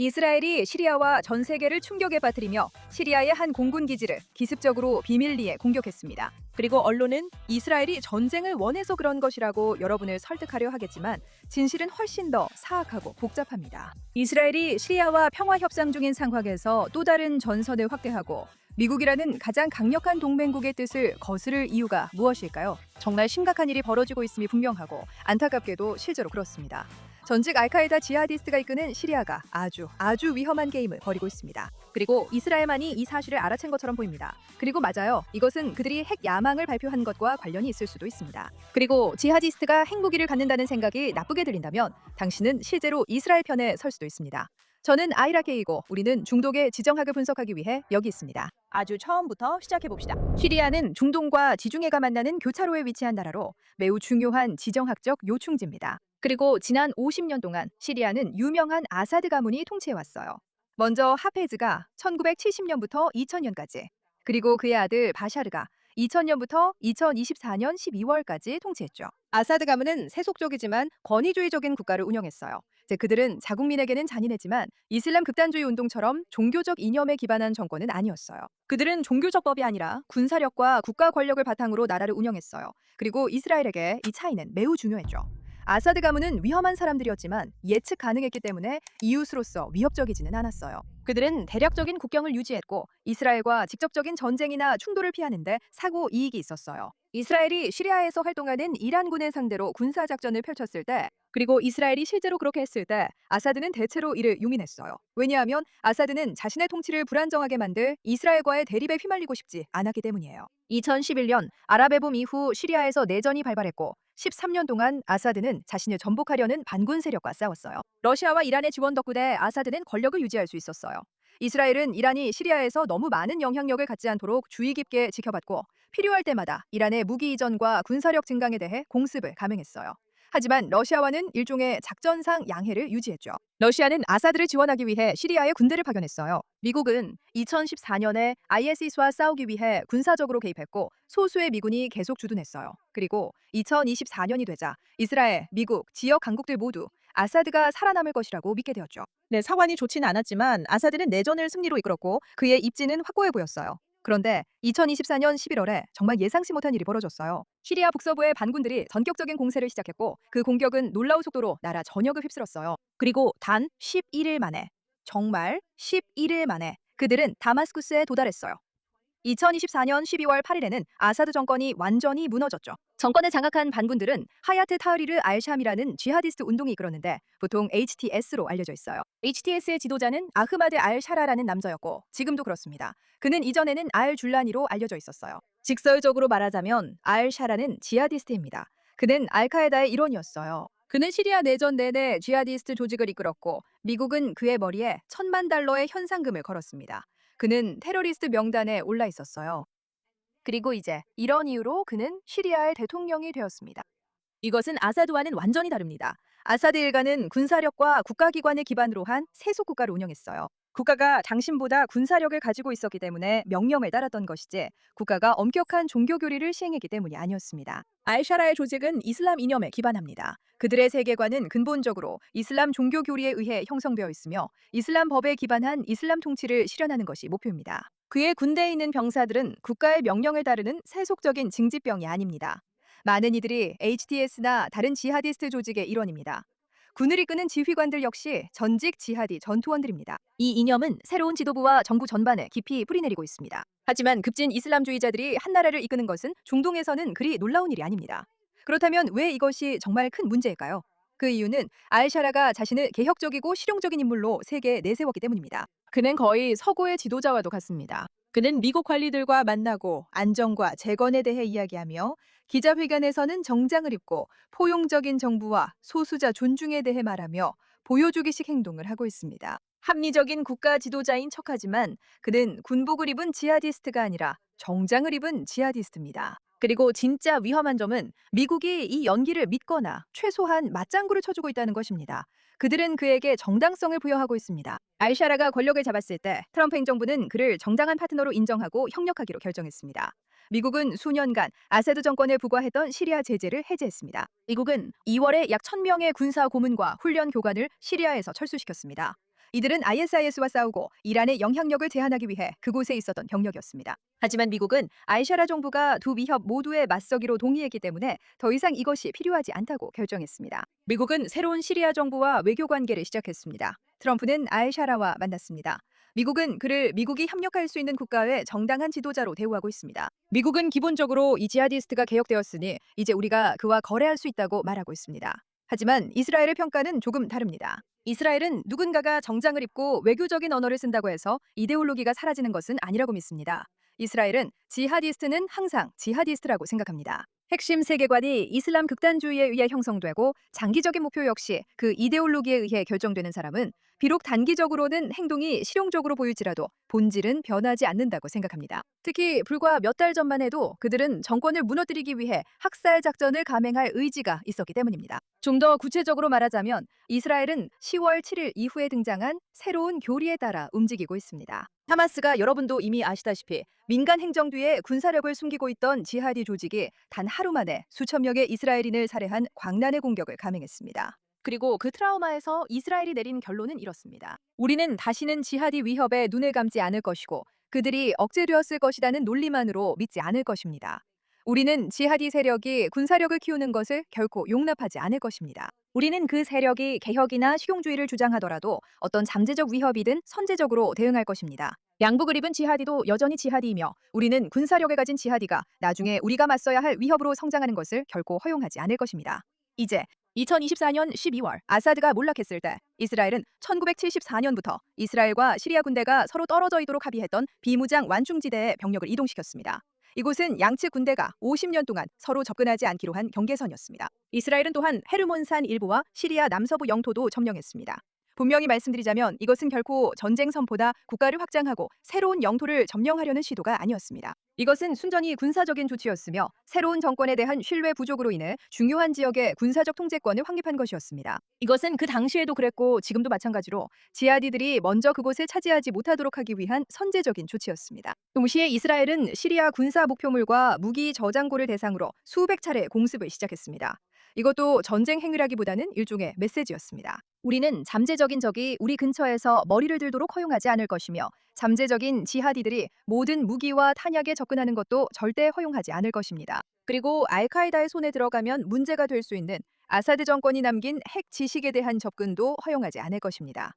이스라엘이 시리아와 전 세계를 충격에 빠뜨리며 시리아의 한 공군 기지를 기습적으로 비밀리에 공격했습니다. 그리고 언론은 이스라엘이 전쟁을 원해서 그런 것이라고 여러분을 설득하려 하겠지만 진실은 훨씬 더 사악하고 복잡합니다. 이스라엘이 시리아와 평화 협상 중인 상황에서 또 다른 전선을 확대하고 미국이라는 가장 강력한 동맹국의 뜻을 거스를 이유가 무엇일까요? 정말 심각한 일이 벌어지고 있음이 분명하고 안타깝게도 실제로 그렇습니다. 전직 알카에다 지하디스트가 이끄는 시리아가 아주 위험한 게임을 벌이고 있습니다. 그리고 이스라엘만이 이 사실을 알아챈 것처럼 보입니다. 그리고 맞아요. 이것은 그들이 핵 야망을 발표한 것과 관련이 있을 수도 있습니다. 그리고 지하디스트가 핵무기를 갖는다는 생각이 나쁘게 들린다면 당신은 실제로 이스라엘 편에 설 수도 있습니다. 저는 아이라 케이고 우리는 중동의 지정학을 분석하기 위해 여기 있습니다. 아주 처음부터 시작해봅시다. 시리아는 중동과 지중해가 만나는 교차로에 위치한 나라로 매우 중요한 지정학적 요충지입니다. 그리고 지난 50년 동안 시리아는 유명한 아사드 가문이 통치해왔어요. 먼저 하페즈가 1970년부터 2000년까지, 그리고 그의 아들 바샤르가 2000년부터 2024년 12월까지 통치했죠. 아사드 가문은 세속적이지만 권위주의적인 국가를 운영했어요. 그들은 자국민에게는 잔인했지만 이슬람 극단주의 운동처럼 종교적 이념에 기반한 정권은 아니었어요. 그들은 종교적 법이 아니라 군사력과 국가 권력을 바탕으로 나라를 운영했어요. 그리고 이스라엘에게 이 차이는 매우 중요했죠. 아사드 가문은 위험한 사람들이었지만 예측 가능했기 때문에 이웃으로서 위협적이지는 않았어요. 그들은 대략적인 국경을 유지했고 이스라엘과 직접적인 전쟁이나 충돌을 피하는데 사고 이익이 있었어요. 이스라엘이 시리아에서 활동하는 이란군을 상대로 군사작전을 펼쳤을 때, 그리고 이스라엘이 실제로 그렇게 했을 때 아사드는 대체로 이를 용인했어요. 왜냐하면 아사드는 자신의 통치를 불안정하게 만들 이스라엘과의 대립에 휘말리고 싶지 않았기 때문이에요. 2011년 아랍의 봄 이후 시리아에서 내전이 발발했고 13년 동안 아사드는 자신을 전복하려는 반군 세력과 싸웠어요. 러시아와 이란의 지원 덕분에 아사드는 권력을 유지할 수 있었어요. 이스라엘은 이란이 시리아에서 너무 많은 영향력을 갖지 않도록 주의 깊게 지켜봤고 필요할 때마다 이란의 무기 이전과 군사력 증강에 대해 공습을 감행했어요. 하지만 러시아와는 일종의 작전상 양해를 유지했죠. 러시아는 아사드를 지원하기 위해 시리아에 군대를 파견했어요. 미국은 2014년에 ISIS와 싸우기 위해 군사적으로 개입했고 소수의 미군이 계속 주둔했어요. 그리고 2024년이 되자 이스라엘, 미국, 지역 강국들 모두 아사드가 살아남을 것이라고 믿게 되었죠. 네, 상황이 좋지는 않았지만 아사드는 내전을 승리로 이끌었고 그의 입지는 확고해 보였어요. 그런데 2024년 11월에 정말 예상치 못한 일이 벌어졌어요. 시리아 북서부의 반군들이 전격적인 공세를 시작했고 그 공격은 놀라운 속도로 나라 전역을 휩쓸었어요. 그리고 단 11일 만에, 정말 11일 만에 그들은 다마스쿠스에 도달했어요. 2024년 12월 8일에는 아사드 정권이 완전히 무너졌죠. 정권을 장악한 반군들은 하야트 타흐리르 알샴이라는 지하디스트 운동이 이끌었는데 보통 HTS로 알려져 있어요. HTS의 지도자는 아흐마드 알 샤라라는 남자였고 지금도 그렇습니다. 그는 이전에는 알 줄라니로 알려져 있었어요. 직설적으로 말하자면 알 샤라는 지하디스트입니다. 그는 알카에다의 일원이었어요. 그는 시리아 내전 내내 지하디스트 조직을 이끌었고 미국은 그의 머리에 $10,000의 현상금을 걸었습니다. 그는 테러리스트 명단에 올라 있었어요. 그리고 이제 이런 이유로 그는 시리아의 대통령이 되었습니다. 이것은 아사드와는 완전히 다릅니다. 아사드 일가는 군사력과 국가기관을 기반으로 한 세속 국가를 운영했어요. 국가가 당신보다 군사력을 가지고 있었기 때문에 명령을 따랐던 것이지 국가가 엄격한 종교 교리를 시행했기 때문이 아니었습니다. 알샤라의 조직은 이슬람 이념에 기반합니다. 그들의 세계관은 근본적으로 이슬람 종교 교리에 의해 형성되어 있으며 이슬람 법에 기반한 이슬람 통치를 실현하는 것이 목표입니다. 그의 군대에 있는 병사들은 국가의 명령을 따르는 세속적인 징집병이 아닙니다. 많은 이들이 HTS나 다른 지하디스트 조직의 일원입니다. 군을 이끄는 지휘관들 역시 전직 지하디 전투원들입니다. 이 이념은 새로운 지도부와 정부 전반에 깊이 뿌리내리고 있습니다. 하지만 급진 이슬람주의자들이 한 나라를 이끄는 것은 중동에서는 그리 놀라운 일이 아닙니다. 그렇다면 왜 이것이 정말 큰 문제일까요? 그 이유는 알샤라가 자신을 개혁적이고 실용적인 인물로 세계에 내세웠기 때문입니다. 그는 거의 서구의 지도자와도 같습니다. 그는 미국 관리들과 만나고 안정과 재건에 대해 이야기하며 기자회견에서는 정장을 입고 포용적인 정부와 소수자 존중에 대해 말하며 보여주기식 행동을 하고 있습니다. 합리적인 국가 지도자인 척하지만 그는 군복을 입은 지하디스트가 아니라 정장을 입은 지하디스트입니다. 그리고 진짜 위험한 점은 미국이 이 연기를 믿거나 최소한 맞장구를 쳐주고 있다는 것입니다. 그들은 그에게 정당성을 부여하고 있습니다. 알샤라가 권력을 잡았을 때 트럼프 행정부는 그를 정당한 파트너로 인정하고 협력하기로 결정했습니다. 미국은 수년간 아사드 정권에 부과했던 시리아 제재를 해제했습니다. 미국은 2월에 약 1,000명의 군사 고문과 훈련 교관을 시리아에서 철수시켰습니다. 이들은 ISIS와 싸우고 이란의 영향력을 제한하기 위해 그곳에 있었던 병력이었습니다. 하지만 미국은 알샤라 정부가 두 위협 모두에 맞서기로 동의했기 때문에 더 이상 이것이 필요하지 않다고 결정했습니다. 미국은 새로운 시리아 정부와 외교 관계를 시작했습니다. 트럼프는 알샤라와 만났습니다. 미국은 그를 미국이 협력할 수 있는 국가의 정당한 지도자로 대우하고 있습니다. 미국은 기본적으로 이 지하디스트가 개혁되었으니 이제 우리가 그와 거래할 수 있다고 말하고 있습니다. 하지만 이스라엘의 평가는 조금 다릅니다. 이스라엘은 누군가가 정장을 입고 외교적인 언어를 쓴다고 해서 이데올로기가 사라지는 것은 아니라고 믿습니다. 이스라엘은 지하디스트는 항상 지하디스트라고 생각합니다. 핵심 세계관이 이슬람 극단주의에 의해 형성되고 장기적인 목표 역시 그 이데올로기에 의해 결정되는 사람은 비록 단기적으로는 행동이 실용적으로 보일지라도 본질은 변하지 않는다고 생각합니다. 특히 불과 몇 달 전만 해도 그들은 정권을 무너뜨리기 위해 학살 작전을 감행할 의지가 있었기 때문입니다. 좀 더 구체적으로 말하자면 이스라엘은 10월 7일 이후에 등장한 새로운 교리에 따라 움직이고 있습니다. 하마스가 여러분도 이미 아시다시피 민간 행정 뒤에 군사력을 숨기고 있던 지하디 조직이 단 하루 만에 수천 명의 이스라엘인을 살해한 광란의 공격을 감행했습니다. 그리고 그 트라우마에서 이스라엘이 내린 결론은 이렇습니다. 우리는 다시는 지하디 위협에 눈을 감지 않을 것이고 그들이 억제되었을 것이라는 논리만으로 믿지 않을 것입니다. 우리는 지하디 세력이 군사력을 키우는 것을 결코 용납하지 않을 것입니다. 우리는 그 세력이 개혁이나 실용주의를 주장하더라도 어떤 잠재적 위협이든 선제적으로 대응할 것입니다. 양복을 입은 지하디도 여전히 지하디이며 우리는 군사력을 가진 지하디가 나중에 우리가 맞서야 할 위협으로 성장하는 것을 결코 허용하지 않을 것입니다. 이제 2024년 12월 아사드가 몰락했을 때 이스라엘은 1974년부터 이스라엘과 시리아 군대가 서로 떨어져 있도록 합의했던 비무장 완충지대에 병력을 이동시켰습니다. 이곳은 양측 군대가 50년 동안 서로 접근하지 않기로 한 경계선이었습니다. 이스라엘은 또한 헤르몬산 일부와 시리아 남서부 영토도 점령했습니다. 분명히 말씀드리자면 이것은 결코 전쟁 선포다 국가를 확장하고 새로운 영토를 점령하려는 시도가 아니었습니다. 이것은 순전히 군사적인 조치였으며 새로운 정권에 대한 신뢰 부족으로 인해 중요한 지역의 군사적 통제권을 확립한 것이었습니다. 이것은 그 당시에도 그랬고 지금도 마찬가지로 지하디들이 먼저 그곳을 차지하지 못하도록 하기 위한 선제적인 조치였습니다. 동시에 이스라엘은 시리아 군사 목표물과 무기 저장고를 대상으로 수백 차례 공습을 시작했습니다. 이것도 전쟁 행위라기보다는 일종의 메시지였습니다. 우리는 잠재적인 적이 우리 근처에서 머리를 들도록 허용하지 않을 것이며 잠재적인 지하디들이 모든 무기와 탄약에 접근하는 것도 절대 허용하지 않을 것입니다. 그리고 알카에다의 손에 들어가면 문제가 될 수 있는 아사드 정권이 남긴 핵 지식에 대한 접근도 허용하지 않을 것입니다.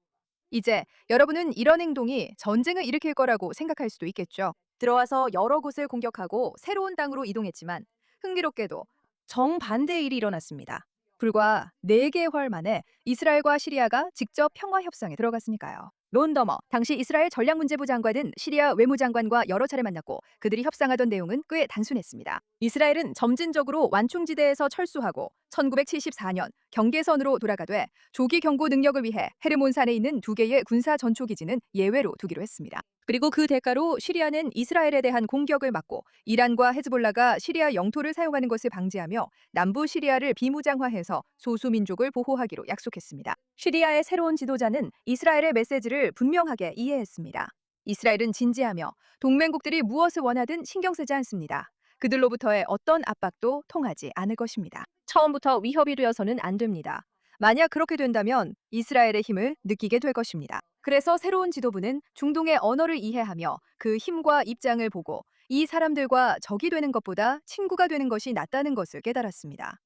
이제 여러분은 이런 행동이 전쟁을 일으킬 거라고 생각할 수도 있겠죠. 들어와서 여러 곳을 공격하고 새로운 땅으로 이동했지만 흥미롭게도 정반대의 일이 일어났습니다. 불과 4개월 만에 이스라엘과 시리아가 직접 평화 협상에 들어갔으니까요. 론더머, 당시 이스라엘 전략문제부 장관은 시리아 외무장관과 여러 차례 만났고 그들이 협상하던 내용은 꽤 단순했습니다. 이스라엘은 점진적으로 완충지대에서 철수하고 1974년 경계선으로 돌아가되 조기 경고 능력을 위해 헤르몬산에 있는 2개의 군사 전초기지는 예외로 두기로 했습니다. 그리고 그 대가로 시리아는 이스라엘에 대한 공격을 막고 이란과 헤즈볼라가 시리아 영토를 사용하는 것을 방지하며 남부 시리아를 비무장화해서 소수민족을 보호하기로 약속했습니다. 시리아의 새로운 지도자는 이스라엘의 메시지를 분명하게 이해했습니다. 이스라엘은 진지하며 동맹국들이 무엇을 원하든 신경 쓰지 않습니다. 그들로부터의 어떤 압박도 통하지 않을 것입니다. 처음부터 위협이 되어서는 안 됩니다. 만약 그렇게 된다면 이스라엘의 힘을 느끼게 될 것입니다. 그래서 새로운 지도부는 중동의 언어를 이해하며 그 힘과 입장을 보고 이 사람들과 적이 되는 것보다 친구가 되는 것이 낫다는 것을 깨달았습니다.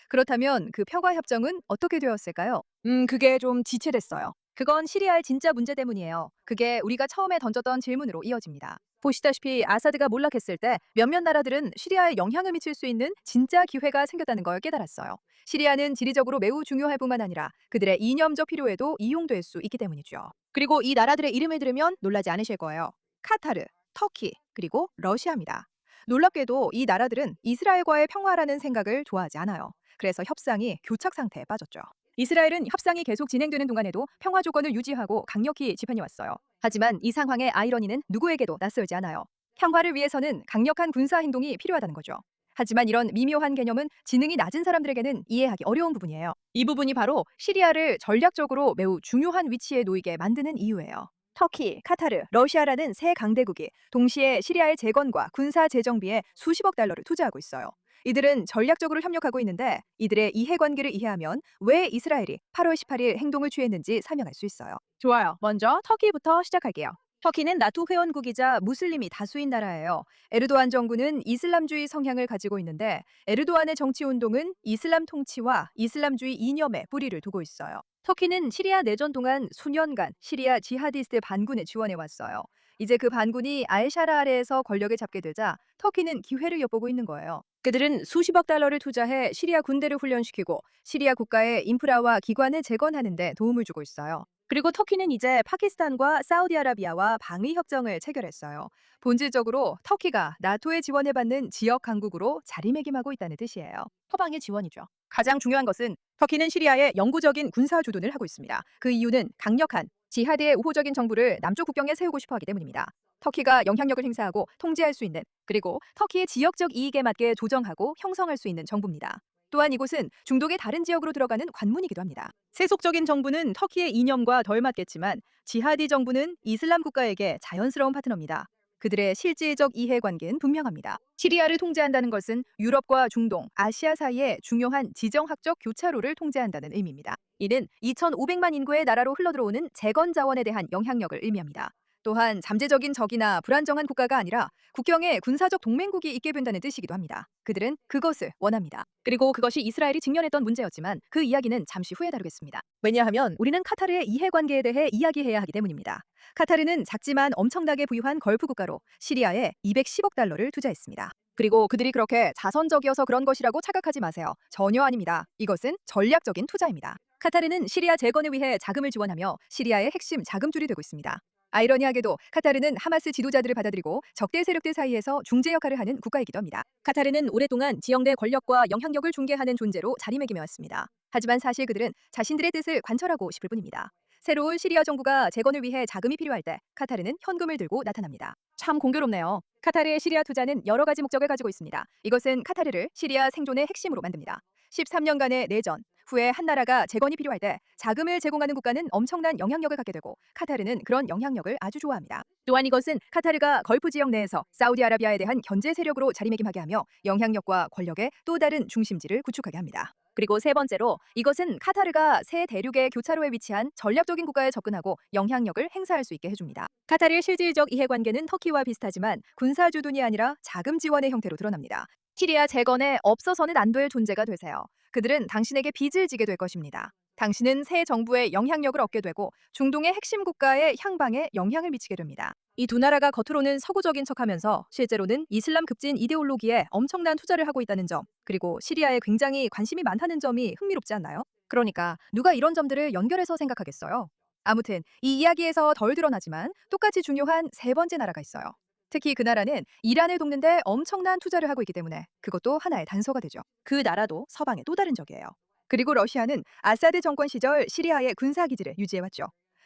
그렇다면 그 평화협정은 어떻게 되었을까요? 그게 좀 지체됐어요. 그건 시리아의 진짜 문제 때문이에요. 그게 우리가 처음에 던졌던 질문으로 이어집니다. 보시다시피 아사드가 몰락했을 때 몇몇 나라들은 시리아에 영향을 미칠 수 있는 진짜 기회가 생겼다는 걸 깨달았어요. 시리아는 지리적으로 매우 중요할 뿐만 아니라 그들의 이념적 필요에도 이용될 수 있기 때문이죠. 그리고 이 나라들의 이름을 들으면 놀라지 않으실 거예요. 카타르, 터키, 그리고 러시아입니다. 놀랍게도 이 나라들은 이스라엘과의 평화라는 생각을 좋아하지 않아요. 그래서 협상이 교착 상태에 빠졌죠. 이스라엘은 협상이 계속 진행되는 동안에도 평화 조건을 유지하고 강력히 지켜내왔어요. 하지만 이 상황의 아이러니는 누구에게도 낯설지 않아요. 평화를 위해서는 강력한 군사 행동이 필요하다는 거죠. 하지만 이런 미묘한 개념은 지능이 낮은 사람들에게는 이해하기 어려운 부분이에요. 이 부분이 바로 시리아를 전략적으로 매우 중요한 위치에 놓이게 만드는 이유예요. 터키, 카타르, 러시아라는 세 강대국이 동시에 시리아의 재건과 군사 재정비에 수십억 달러를 투자하고 있어요. 이들은 전략적으로 협력하고 있는데 이들의 이해관계를 이해하면 왜 이스라엘이 8월 18일 행동을 취했는지 설명할 수 있어요. 좋아요. 먼저 터키부터 시작할게요. 터키는 나토 회원국이자 무슬림이 다수인 나라예요. 에르도안 정부는 이슬람주의 성향을 가지고 있는데 에르도안의 정치 운동은 이슬람 통치와 이슬람주의 이념에 뿌리를 두고 있어요. 터키는 시리아 내전 동안 수년간 시리아 지하디스트 반군을 지원해 왔어요. 이제 그 반군이 알샤라 아래에서 권력을 잡게 되자 터키는 기회를 엿보고 있는 거예요. 그들은 수십억 달러를 투자해 시리아 군대를 훈련시키고 시리아 국가의 인프라와 기관을 재건하는 데 도움을 주고 있어요. 그리고 터키는 이제 파키스탄과 사우디아라비아와 방위 협정을 체결했어요. 본질적으로 터키가 나토에 지원을 받는 지역 강국으로 자리매김하고 있다는 뜻이에요. 서방의 지원이죠. 가장 중요한 것은 터키는 시리아에 영구적인 군사 주둔을 하고 있습니다. 그 이유는 강력한 지하드의 우호적인 정부를 남쪽 국경에 세우고 싶어 하기 때문입니다. 터키가 영향력을 행사하고 통제할 수 있는, 그리고 터키의 지역적 이익에 맞게 조정하고 형성할 수 있는 정부입니다. 또한 이곳은 중동의 다른 지역으로 들어가는 관문이기도 합니다. 세속적인 정부는 터키의 이념과 덜 맞겠지만 지하디 정부는 이슬람 국가에게 자연스러운 파트너입니다. 그들의 실질적 이해관계는 분명합니다. 시리아를 통제한다는 것은 유럽과 중동, 아시아 사이의 중요한 지정학적 교차로를 통제한다는 의미입니다. 이는 2,500만 인구의 나라로 흘러들어오는 재건 자원에 대한 영향력을 의미합니다. 또한 잠재적인 적이나 불안정한 국가가 아니라 국경에 군사적 동맹국이 있게 된다는 뜻이기도 합니다. 그들은 그것을 원합니다. 그리고 그것이 이스라엘이 직면했던 문제였지만 그 이야기는 잠시 후에 다루겠습니다. 왜냐하면 우리는 카타르의 이해관계에 대해 이야기해야 하기 때문입니다. 카타르는 작지만 엄청나게 부유한 걸프 국가로 시리아에 210억 달러를 투자했습니다. 그리고 그들이 그렇게 자선적이어서 그런 것이라고 착각하지 마세요. 전혀 아닙니다. 이것은 전략적인 투자입니다. 카타르는 시리아 재건을 위해 자금을 지원하며 시리아의 핵심 자금줄이 되고 있습니다. 아이러니하게도 카타르는 하마스 지도자들을 받아들이고 적대 세력들 사이에서 중재 역할을 하는 국가이기도 합니다. 카타르는 오랫동안 지역 내 권력과 영향력을 중개하는 존재로 자리매김해 왔습니다. 하지만 사실 그들은 자신들의 뜻을 관철하고 싶을 뿐입니다. 새로운 시리아 정부가 재건을 위해 자금이 필요할 때 카타르는 현금을 들고 나타납니다. 참 공교롭네요. 카타르의 시리아 투자는 여러 가지 목적을 가지고 있습니다. 이것은 카타르를 시리아 생존의 핵심으로 만듭니다. 13년간의 내전, 후에 한 나라가 재건이 필요할 때 자금을 제공하는 국가는 엄청난 영향력을 갖게 되고 카타르는 그런 영향력을 아주 좋아합니다. 또한 이것은 카타르가 걸프 지역 내에서 사우디아라비아에 대한 견제 세력으로 자리매김하게 하며 영향력과 권력의 또 다른 중심지를 구축하게 합니다. 그리고 세 번째로 이것은 카타르가 새 대륙의 교차로에 위치한 전략적인 국가에 접근하고 영향력을 행사할 수 있게 해줍니다. 카타르의 실질적 이해관계는 터키와 비슷하지만 군사 주둔이 아니라 자금 지원의 형태로 드러납니다. 시리아 재건에 없어서는 안 될 존재가 되세요. 그들은 당신에게 빚을 지게 될 것입니다. 당신은 새 정부의 영향력을 얻게 되고 중동의 핵심 국가의 향방에 영향을 미치게 됩니다. 이 두 나라가 겉으로는 서구적인 척하면서 실제로는 이슬람 급진 이데올로기에 엄청난 투자를 하고 있다는 점, 그리고 시리아에 굉장히 관심이 많다는 점이 흥미롭지 않나요? 그러니까 누가 이런 점들을 연결해서 생각하겠어요? 아무튼 이 이야기에서 덜 드러나지만 똑같이 중요한 세 번째 나라가 있어요. 특히 그 나라는 이란을 돕는데 엄청난 투자를 하고 있기 때문에 그것도 하나의 단서가 되죠. 그 나라도 서방의 또 다른 적이에요. 그리고 러시아는 아사드 정권 시절 시리아의 군사기지를 유지해왔죠.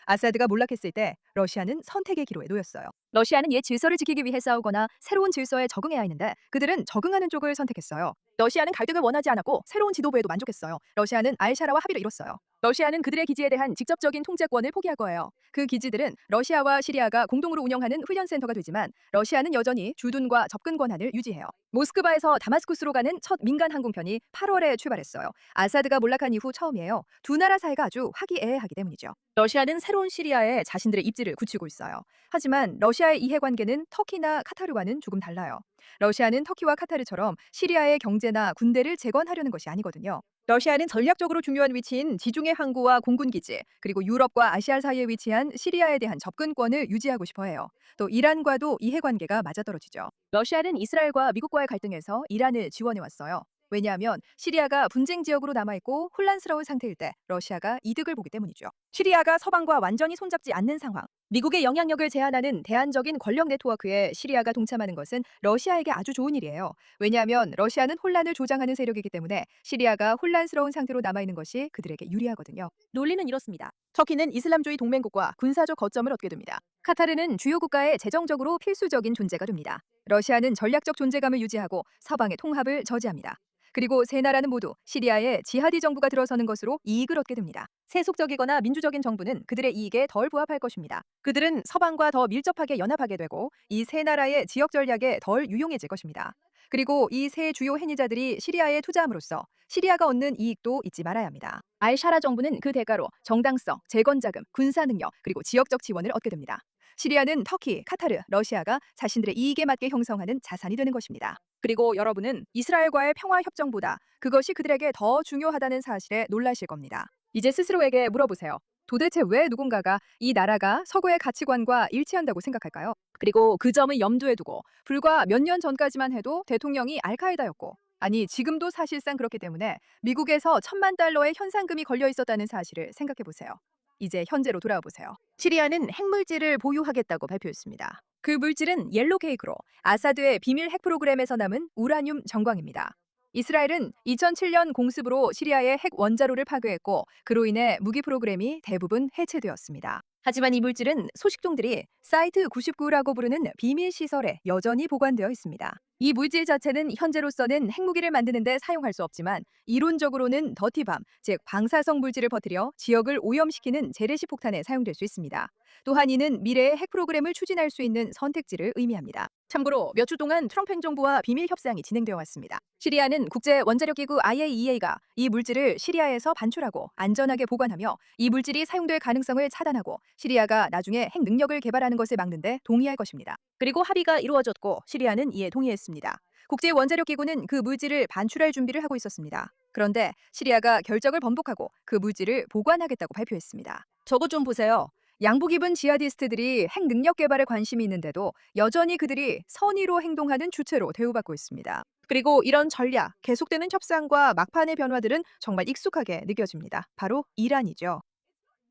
아사드가 몰락했을 때 러시아는 선택의 기로에 놓였어요. 러시아는 옛 질서를 지키기 위해 싸우거나 새로운 질서에 적응해야 했는데 그들은 적응하는 쪽을 선택했어요. 러시아는 갈등을 원하지 않았고 새로운 지도부에도 만족했어요. 러시아는 알샤라와 합의를 이뤘어요. 러시아는 그들의 기지에 대한 직접적인 통제권을 포기할 거예요. 그 기지들은 러시아와 시리아가 공동으로 운영하는 훈련센터가 되지만 러시아는 여전히 주둔과 접근 권한을 유지해요. 모스크바에서 다마스쿠스로 가는 첫 민간 항공편이 8월에 출발했어요. 아사드가 몰락한 이후 처음이에요. 두 나라 사이가 아주 화기애애하기 때문이죠. 러시아는 새로운 시리아에 자신들의 입지를 굳히고 있어요. 하지만 러시아의 이해관계는 터키나 카타르와는 조금 달라요. 러시아는 터키와 카타르처럼 시리아의 경제나 군대를 재건하려는 것이 아니거든요. 러시아는 전략적으로 중요한 위치인 지중해 항구와 공군기지, 그리고 유럽과 아시아 사이에 위치한 시리아에 대한 접근권을 유지하고 싶어 해요. 또 이란과도 이해관계가 맞아떨어지죠. 러시아는 이스라엘과 미국과의 갈등에서 이란을 지원해 왔어요. 왜냐하면 시리아가 분쟁 지역으로 남아있고 혼란스러운 상태일 때 러시아가 이득을 보기 때문이죠. 시리아가 서방과 완전히 손잡지 않는 상황, 미국의 영향력을 제한하는 대안적인 권력 네트워크에 시리아가 동참하는 것은 러시아에게 아주 좋은 일이에요. 왜냐하면 러시아는 혼란을 조장하는 세력이기 때문에 시리아가 혼란스러운 상태로 남아있는 것이 그들에게 유리하거든요. 논리는 이렇습니다. 터키는 이슬람주의 동맹국과 군사적 거점을 얻게 됩니다. 카타르는 주요 국가의 재정적으로 필수적인 존재가 됩니다. 러시아는 전략적 존재감을 유지하고 서방의 통합을 저지합니다. 그리고 세 나라는 모두 시리아에 지하디 정부가 들어서는 것으로 이익을 얻게 됩니다. 세속적이거나 민주적인 정부는 그들의 이익에 덜 부합할 것입니다. 그들은 서방과 더 밀접하게 연합하게 되고 이 세 나라의 지역 전략에 덜 유용해질 것입니다. 그리고 이 세 주요 행위자들이 시리아에 투자함으로써 시리아가 얻는 이익도 잊지 말아야 합니다. 알샤라 정부는 그 대가로 정당성, 재건 자금, 군사 능력, 그리고 지역적 지원을 얻게 됩니다. 시리아는 터키, 카타르, 러시아가 자신들의 이익에 맞게 형성하는 자산이 되는 것입니다. 그리고 여러분은 이스라엘과의 평화 협정보다 그것이 그들에게 더 중요하다는 사실에 놀라실 겁니다. 이제 스스로에게 물어보세요. 도대체 왜 누군가가 이 나라가 서구의 가치관과 일치한다고 생각할까요? 그리고 그 점을 염두에 두고 불과 몇 년 전까지만 해도 대통령이 알카에다였고, 아니 지금도 사실상 그렇기 때문에 미국에서 1,000만 달러의 현상금이 걸려 있었다는 사실을 생각해 보세요. 이제 현재로 돌아와 보세요. 시리아는 핵물질을 보유하겠다고 발표했습니다. 그 물질은 옐로 케이크로 아사드의 비밀 핵 프로그램에서 남은 우라늄 정광입니다. 이스라엘은 2007년 공습으로 시리아의 핵 원자로를 파괴했고, 그로 인해 무기 프로그램이 대부분 해체되었습니다. 하지만 이 물질은 소식통들이 사이트 99라고 부르는 비밀 시설에 여전히 보관되어 있습니다. 이 물질 자체는 현재로서는 핵무기를 만드는 데 사용할 수 없지만 이론적으로는 더티밤, 즉 방사성 물질을 퍼뜨려 지역을 오염시키는 재래식 폭탄에 사용될 수 있습니다. 또한 이는 미래의 핵 프로그램을 추진할 수 있는 선택지를 의미합니다. 참고로 몇 주 동안 트럼프 행정부와 비밀 협상이 진행되어 왔습니다. 시리아는 국제 원자력기구 IAEA가 이 물질을 시리아에서 반출하고 안전하게 보관하며 이 물질이 사용될 가능성을 차단하고 시리아가 나중에 핵 능력을 개발하는 것을 막는 데 동의할 것입니다. 그리고 합의가 이루어졌고 시리아는 이에 동의했습니다. 국제 원자력기구는 그 물질을 반출할 준비를 하고 있었습니다. 그런데 시리아가 결정을 번복하고 그 물질을 보관하겠다고 발표했습니다. 저것 좀 보세요. 양복 입은 지하디스트들이 핵 능력 개발에 관심이 있는데도 여전히 그들이 선의로 행동하는 주체로 대우받고 있습니다. 그리고 이런 전략, 계속되는 협상과 막판의 변화들은 정말 익숙하게 느껴집니다. 바로 이란이죠.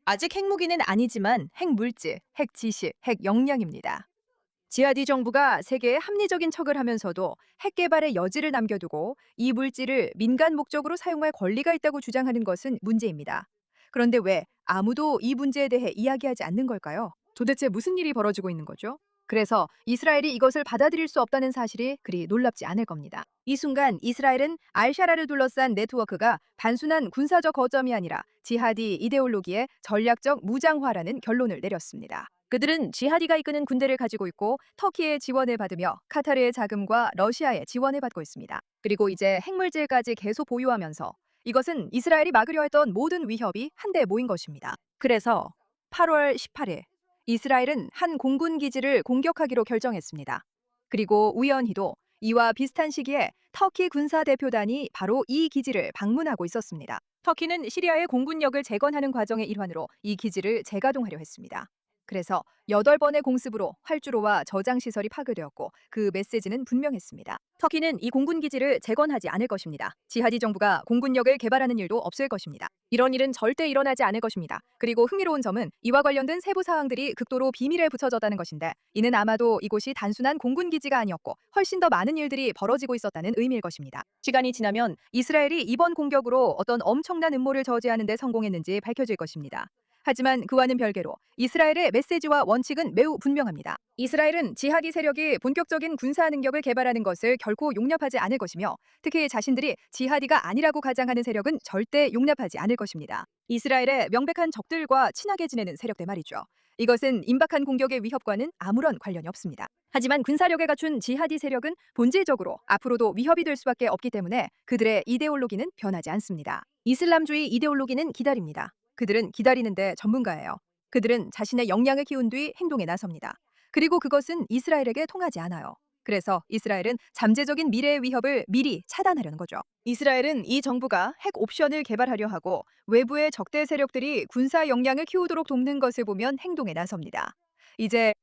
아직 핵무기는 아니지만 핵물질, 핵지식, 핵역량입니다. 지하디 정부가 세계에 합리적인 척을 하면서도 핵 개발의 여지를 남겨두고 이 물질을 민간 목적으로 사용할 권리가 있다고 주장하는 것은 문제입니다. 그런데 왜 아무도 이 문제에 대해 이야기하지 않는 걸까요? 도대체 무슨 일이 벌어지고 있는 거죠? 그래서 이스라엘이 이것을 받아들일 수 없다는 사실이 그리 놀랍지 않을 겁니다. 이 순간 이스라엘은 알샤라를 둘러싼 네트워크가 단순한 군사적 거점이 아니라 지하디 이데올로기의 전략적 무장화라는 결론을 내렸습니다. 그들은 지하디가 이끄는 군대를 가지고 있고 터키의 지원을 받으며 카타르의 자금과 러시아의 지원을 받고 있습니다. 그리고 이제 핵물질까지 계속 보유하면서 이것은 이스라엘이 막으려 했던 모든 위협이 한데 모인 것입니다. 그래서 8월 18일 이스라엘은 한 공군 기지를 공격하기로 결정했습니다. 그리고 우연히도 이와 비슷한 시기에 터키 군사 대표단이 바로 이 기지를 방문하고 있었습니다. 터키는 시리아의 공군력을 재건하는 과정의 일환으로 이 기지를 재가동하려 했습니다. 그래서 8번의 공습으로 활주로와 저장 시설이 파괴되었고 그 메시지는 분명했습니다. 터키는 이 공군 기지를 재건하지 않을 것입니다. 지하디 정부가 공군력을 개발하는 일도 없을 것입니다. 이런 일은 절대 일어나지 않을 것입니다. 그리고 흥미로운 점은 이와 관련된 세부 사항들이 극도로 비밀에 붙여졌다는 것인데, 이는 아마도 이곳이 단순한 공군 기지가 아니었고 훨씬 더 많은 일들이 벌어지고 있었다는 의미일 것입니다. 시간이 지나면 이스라엘이 이번 공격으로 어떤 엄청난 음모를 저지하는 데 성공했는지 밝혀질 것입니다. 하지만 그와는 별개로 이스라엘의 메시지와 원칙은 매우 분명합니다. 이스라엘은 지하디 세력이 본격적인 군사 능력을 개발하는 것을 결코 용납하지 않을 것이며, 특히 자신들이 지하디가 아니라고 가장하는 세력은 절대 용납하지 않을 것입니다. 이스라엘의 명백한 적들과 친하게 지내는 세력들 말이죠. 이것은 임박한 공격의 위협과는 아무런 관련이 없습니다. 하지만 군사력에 갖춘 지하디 세력은 본질적으로 앞으로도 위협이 될 수밖에 없기 때문에 그들의 이데올로기는 변하지 않습니다. 이슬람주의 이데올로기는 기다립니다. 그들은 기다리는데 전문가예요. 그들은 자신의 역량을 키운 뒤 행동에 나섭니다. 그리고 그것은 이스라엘에게 통하지 않아요. 그래서 이스라엘은 잠재적인 미래의 위협을 미리 차단하려는 거죠. 이스라엘은 이 정부가 핵 옵션을 개발하려 하고 외부의 적대 세력들이 군사 역량을 키우도록 돕는 것을 보면 행동에 나섭니다. 이제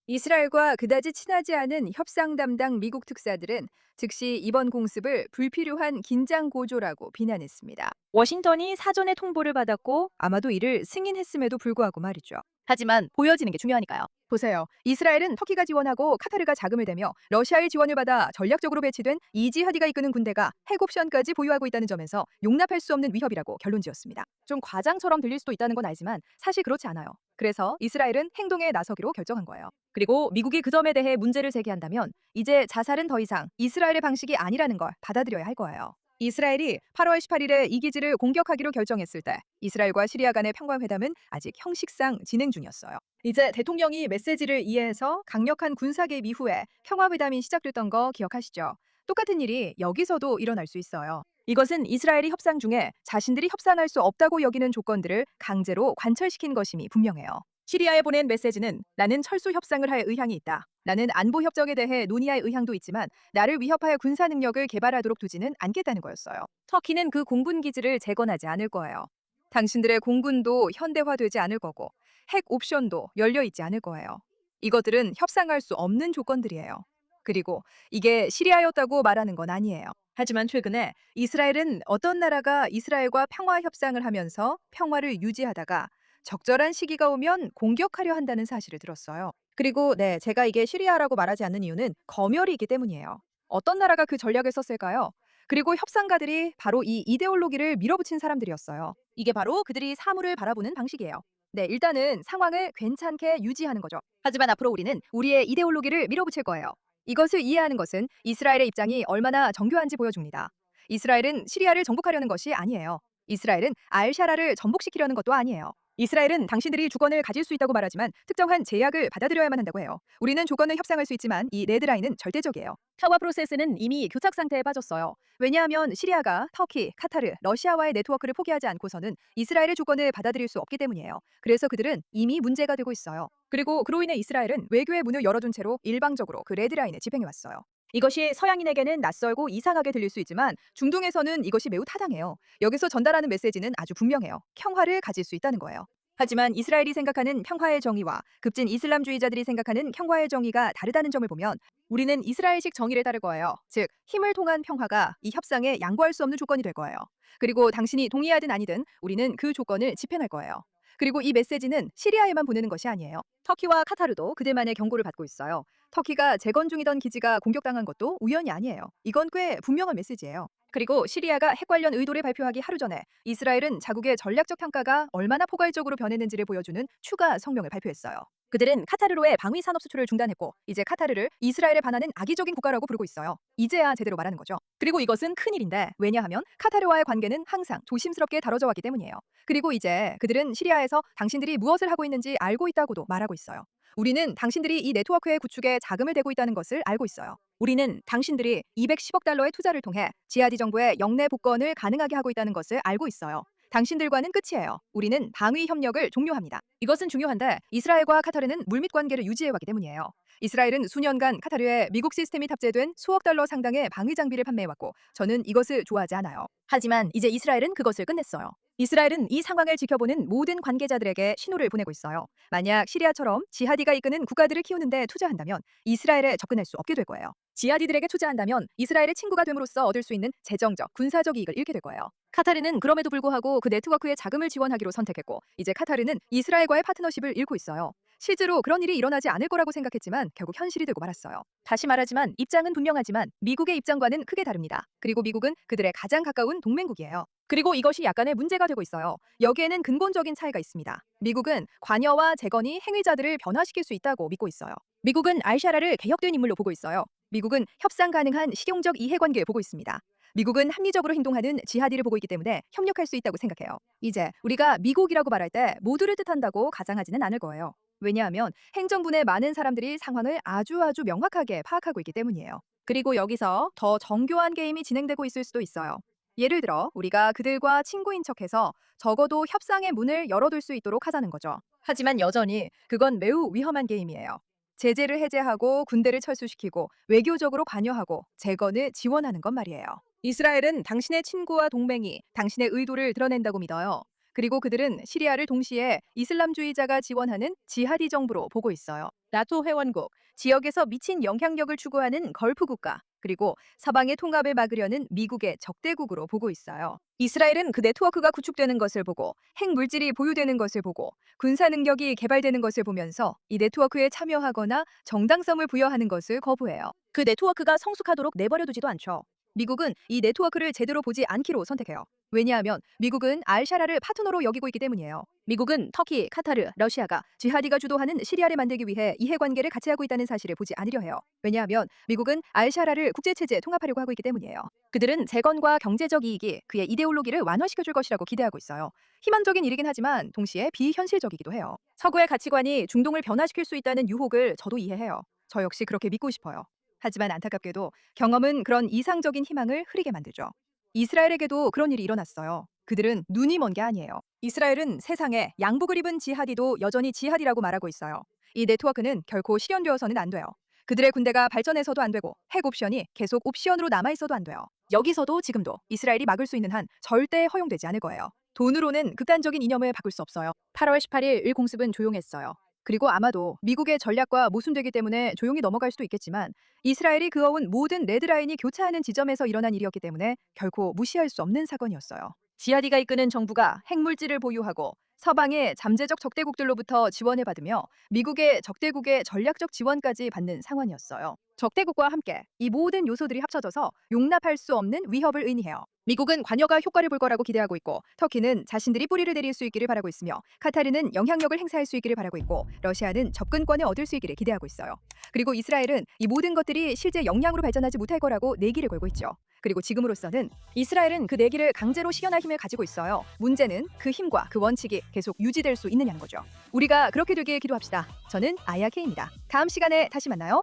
이스라엘과 그다지 친하지 않은 협상 담당 미국 특사들은 즉시 이번 공습을 불필요한 긴장 고조라고 비난했습니다. 워싱턴이 사전에 통보를 받았고 아마도 이를 승인했음에도 불구하고 말이죠. 하지만 보여지는 게 중요하니까요. 보세요. 이스라엘은 터키가 지원하고 카타르가 자금을 대며 러시아의 지원을 받아 전략적으로 배치된 이지하디가 이끄는 군대가 핵 옵션까지 보유하고 있다는 점에서 용납할 수 없는 위협이라고 결론지었습니다. 좀 과장처럼 들릴 수도 있다는 건 알지만 사실 그렇지 않아요. 그래서 이스라엘은 행동에 나서기로 결정한 거예요. 그리고 미국이 그 점에 대해 문제를 제기한다면 이제 자살은 더 이상 이스라엘의 방식이 아니라는 걸 받아들여야 할 거예요. 이스라엘이 8월 18일에 이 기지를 공격하기로 결정했을 때 이스라엘과 시리아 간의 평화회담은 아직 형식상 진행 중이었어요. 이제 대통령이 메시지를 이해해서 강력한 군사 개입 이후에 평화회담이 시작됐던 거 기억하시죠? 똑같은 일이 여기서도 일어날 수 있어요. 이것은 이스라엘이 협상 중에 자신들이 협상할 수 없다고 여기는 조건들을 강제로 관철시킨 것임이 분명해요. 시리아에 보낸 메시지는 나는 철수 협상을 할 의향이 있다. 나는 안보 협정에 대해 논의할 의향도 있지만 나를 위협할 군사 능력을 개발하도록 두지는 않겠다는 거였어요. 터키는 그 공군 기지를 재건하지 않을 거예요. 당신들의 공군도 현대화되지 않을 거고 핵 옵션도 열려 있지 않을 거예요. 이것들은 협상할 수 없는 조건들이에요. 그리고 이게 시리아였다고 말하는 건 아니에요. 하지만 최근에 이스라엘은 어떤 나라가 이스라엘과 평화 협상을 하면서 평화를 유지하다가 적절한 시기가 오면 공격하려 한다는 사실을 들었어요. 그리고 제가 이게 시리아라고 말하지 않는 이유는 검열이 있기 때문이에요. 어떤 나라가 그 전략을 썼을까요? 그리고 협상가들이 바로 이 이데올로기를 밀어붙인 사람들이었어요. 이게 바로 그들이 사물을 바라보는 방식이에요. 일단은 상황을 괜찮게 유지하는 거죠. 하지만 앞으로 우리는 우리의 이데올로기를 밀어붙일 거예요. 이것을 이해하는 것은 이스라엘의 입장이 얼마나 정교한지 보여줍니다. 이스라엘은 시리아를 정복하려는 것이 아니에요. 이스라엘은 알샤라를 전복시키려는 것도 아니에요. 이스라엘은 당신들이 주권을 가질 수 있다고 말하지만 특정한 제약을 받아들여야만 한다고 해요. 우리는 조건을 협상할 수 있지만 이 레드라인은 절대적이에요. 평화 프로세스는 이미 교착 상태에 빠졌어요. 왜냐하면 시리아가 터키, 카타르, 러시아와의 네트워크를 포기하지 않고서는 이스라엘의 조건을 받아들일 수 없기 때문이에요. 그래서 그들은 이미 문제가 되고 있어요. 그리고 그로 인해 이스라엘은 외교의 문을 열어둔 채로 일방적으로 그 레드라인을 집행해왔어요. 이것이 서양인에게는 낯설고 이상하게 들릴 수 있지만 중동에서는 이것이 매우 타당해요. 여기서 전달하는 메시지는 아주 분명해요. 평화를 가질 수 있다는 거예요. 하지만 이스라엘이 생각하는 평화의 정의와 급진 이슬람주의자들이 생각하는 평화의 정의가 다르다는 점을 보면 우리는 이스라엘식 정의를 따를 거예요. 즉, 힘을 통한 평화가 이 협상에 양보할 수 없는 조건이 될 거예요. 그리고 당신이 동의하든 아니든 우리는 그 조건을 집행할 거예요. 그리고 이 메시지는 시리아에만 보내는 것이 아니에요. 터키와 카타르도 그들만의 경고를 받고 있어요. 터키가 재건 중이던 기지가 공격당한 것도 우연이 아니에요. 이건 꽤 분명한 메시지예요. 그리고 시리아가 핵 관련 의도를 발표하기 하루 전에 이스라엘은 자국의 전략적 평가가 얼마나 포괄적으로 변했는지를 보여주는 추가 성명을 발표했어요. 그들은 카타르로의 방위 산업 수출을 중단했고 이제 카타르를 이스라엘에 반하는 악의적인 국가라고 부르고 있어요. 이제야 제대로 말하는 거죠. 그리고 이것은 큰일인데 왜냐하면 카타르와의 관계는 항상 조심스럽게 다뤄져 왔기 때문이에요. 그리고 이제 그들은 시리아에서 당신들이 무엇을 하고 있는지 알고 있다고도 말하고 있어요. 우리는 당신들이 이 네트워크의 구축에 자금을 대고 있다는 것을 알고 있어요. 우리는 당신들이 210억 달러의 투자를 통해 지하디 정부의 영내 복권을 가능하게 하고 있다는 것을 알고 있어요. 당신들과는 끝이에요. 우리는 방위 협력을 종료합니다. 이것은 중요한데 이스라엘과 카타르는 물밑 관계를 유지해왔기 때문이에요. 이스라엘은 수년간 카타르에 미국 시스템이 탑재된 수억 달러 상당의 방위 장비를 판매해왔고 저는 이것을 좋아하지 않아요. 하지만 이제 이스라엘은 그것을 끝냈어요. 이스라엘은 이 상황을 지켜보는 모든 관계자들에게 신호를 보내고 있어요. 만약 시리아처럼 지하디가 이끄는 국가들을 키우는데 투자한다면 이스라엘에 접근할 수 없게 될 거예요. 지하디들에게 투자한다면 이스라엘의 친구가 됨으로써 얻을 수 있는 재정적, 군사적 이익을 잃게 될 거예요. 카타르는 그럼에도 불구하고 그 네트워크에 자금을 지원하기로 선택했고 이제 카타르는 이스라엘과의 파트너십을 잃고 있어요. 실제로 그런 일이 일어나지 않을 거라고 생각했지만 결국 현실이 되고 말았어요. 다시 말하지만 입장은 분명하지만 미국의 입장과는 크게 다릅니다. 그리고 미국은 그들의 가장 가까운 동맹국이에요. 그리고 이것이 약간의 문제가 되고 있어요. 여기에는 근본적인 차이가 있습니다. 미국은 관여와 재건이 행위자들을 변화시킬 수 있다고 믿고 있어요. 미국은 알샤라를 개혁된 인물로 보고 있어요. 미국은 협상 가능한 실용적 이해관계를 보고 있습니다. 미국은 합리적으로 행동하는 지하디를 보고 있기 때문에 협력할 수 있다고 생각해요. 이제 우리가 미국이라고 말할 때 모두를 뜻한다고 가정하지는 않을 거예요. 왜냐하면 행정부 내 많은 사람들이 상황을 아주 명확하게 파악하고 있기 때문이에요. 그리고 여기서 더 정교한 게임이 진행되고 있을 수도 있어요. 예를 들어 우리가 그들과 친구인 척해서 적어도 협상의 문을 열어둘 수 있도록 하자는 거죠. 하지만 여전히 그건 매우 위험한 게임이에요. 제재를 해제하고 군대를 철수시키고 외교적으로 관여하고 재건을 지원하는 것 말이에요. 이스라엘은 당신의 친구와 동맹이 당신의 의도를 드러낸다고 믿어요. 그리고 그들은 시리아를 동시에 이슬람주의자가 지원하는 지하디 정부로 보고 있어요. 나토 회원국, 지역에서 미친 영향력을 추구하는 걸프 국가, 그리고 서방의 통합을 막으려는 미국의 적대국으로 보고 있어요. 이스라엘은 그 네트워크가 구축되는 것을 보고 핵 물질이 보유되는 것을 보고 군사 능력이 개발되는 것을 보면서 이 네트워크에 참여하거나 정당성을 부여하는 것을 거부해요. 그 네트워크가 성숙하도록 내버려두지도 않죠. 미국은 이 네트워크를 제대로 보지 않기로 선택해요. 왜냐하면 미국은 알샤라를 파트너로 여기고 있기 때문이에요. 미국은 터키, 카타르, 러시아가 지하디가 주도하는 시리아를 만들기 위해 이해관계를 같이 하고 있다는 사실을 보지 않으려 해요. 왜냐하면 미국은 알샤라를 국제체제에 통합하려고 하고 있기 때문이에요. 그들은 재건과 경제적 이익이 그의 이데올로기를 완화시켜줄 것이라고 기대하고 있어요. 희망적인 일이긴 하지만 동시에 비현실적이기도 해요. 서구의 가치관이 중동을 변화시킬 수 있다는 유혹을 저도 이해해요. 저 역시 그렇게 믿고 싶어요. 하지만 안타깝게도 경험은 그런 이상적인 희망을 흐리게 만들죠. 이스라엘에게도 그런 일이 일어났어요. 그들은 눈이 먼 게 아니에요. 이스라엘은 세상에 양복을 입은 지하디도 여전히 지하디라고 말하고 있어요. 이 네트워크는 결코 실현되어서는 안 돼요. 그들의 군대가 발전해서도 안 되고 핵 옵션이 계속 옵션으로 남아있어도 안 돼요. 여기서도 지금도 이스라엘이 막을 수 있는 한 절대 허용되지 않을 거예요. 돈으로는 극단적인 이념을 바꿀 수 없어요. 8월 18일 일 공습은 조용했어요. 그리고 아마도 미국의 전략과 모순되기 때문에 조용히 넘어갈 수도 있겠지만 이스라엘이 그어온 모든 레드라인이 교차하는 지점에서 일어난 일이었기 때문에 결코 무시할 수 없는 사건이었어요. 지하디가 이끄는 정부가 핵물질을 보유하고 서방의 잠재적 적대국들로부터 지원을 받으며 미국의 적대국의 전략적 지원까지 받는 상황이었어요. 적대국과 함께 이 모든 요소들이 합쳐져서 용납할 수 없는 위협을 의미해요. 미국은 관여가 효과를 볼 거라고 기대하고 있고 터키는 자신들이 뿌리를 내릴 수 있기를 바라고 있으며 카타르는 영향력을 행사할 수 있기를 바라고 있고 러시아는 접근권을 얻을 수 있기를 기대하고 있어요. 그리고 이스라엘은 이 모든 것들이 실제 역량으로 발전하지 못할 거라고 내기를 걸고 있죠. 그리고 지금으로서는 이스라엘은 그 내기를 강제로 실현할 힘을 가지고 있어요. 문제는 그 힘과 그 원칙이 계속 유지될 수 있느냐는 거죠. 우리가 그렇게 되길 기도합시다. 저는 아야 K입니다. 다음 시간에 다시 만나요.